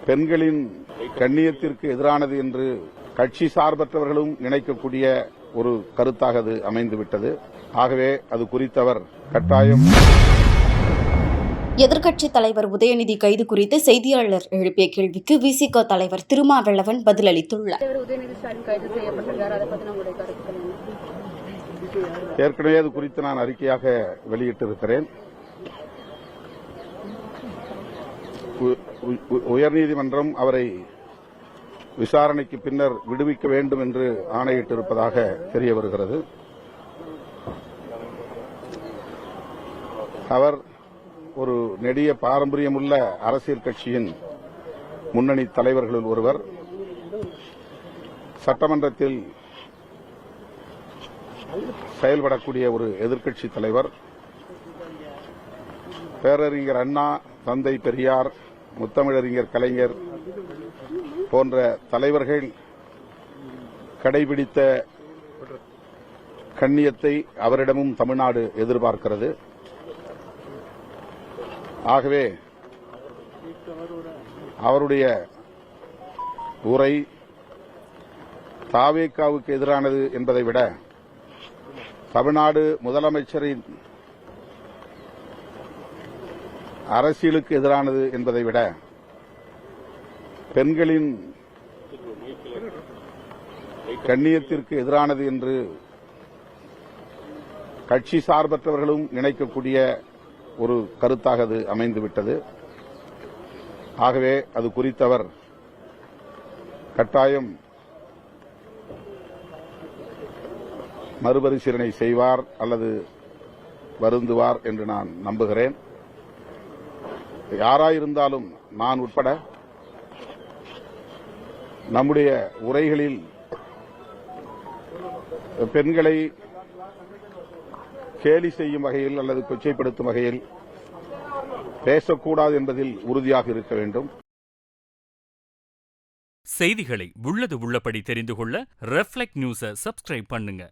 பெண்களின் கண்ணியத்திற்கு எதிரானது என்று கட்சி சார்பற்றவர்களும் நினைக்கக்கூடிய ஒரு கருத்தாக அது அமைந்துவிட்டது. ஆகவே அது குறித்தவர் கட்டாயம். எதிர்க்கட்சித் தலைவர் உதயநிதி கைது குறித்து செய்தியாளர் எழுப்பிய கேள்விக்கு விசிக தலைவர் திருமாவளவன் பதிலளித்துள்ளார். ஏற்கனவே அது குறித்து நான் அறிக்கையாக வெளியிட்டிருக்கிறேன். உயர்நீதிமன்றம் அவரை விசாரணைக்கு பின்னர் விடுவிக்க வேண்டும் என்று ஆணையிட்டிருப்பதாக தெரிய வருகிறது. அவர் ஒரு நெடிய பாரம்பரியமுள்ள அரசியல் கட்சியின் முன்னணி தலைவர்களுள் ஒருவர். சட்டமன்றத்தில் செயல்படக்கூடிய ஒரு எதிர்க்கட்சி தலைவர். பேரறிஞர் அண்ணா, தந்தை பெரியார், முத்தமிழறிஞர் கலைஞர் போன்ற தலைவர்கள் கடைபிடித்த கண்ணியத்தை அவரிடமும் தமிழ்நாடு எதிர்பார்க்கிறது. ஆகவே அவருடைய உரை தாவேகாவுக்கு எதிரானது என்பதை விட தமிழ்நாடு முதலமைச்சரின் அரசியலுக்கு எதிரானது என்பதை விட பெண்களின் கண்ணியத்திற்கு எதிரானது என்று கட்சி சார்பற்றவர்களும் நினைக்கக்கூடிய ஒரு கருத்தாக அது அமைந்துவிட்டது. ஆகவே அது குறித்தவர் கட்டாயம் மறுபரிசீலனை செய்வார் அல்லது வருந்துவார் என்று நான் நம்புகிறேன். யாராயிருந்தாலும் நான் உட்பட நம்முடைய உரைகளில் பெண்களை கேலி செய்யும் வகையில் அல்லது கொச்சைப்படுத்தும் வகையில் பேசக்கூடாது என்பதில் உறுதியாக இருக்க வேண்டும். செய்திகளை உள்ளது உள்ளபடி தெரிந்து கொள்ள ரெஃப்ளெக்ட் நியூஸை சப்ஸ்கிரைப் பண்ணுங்க.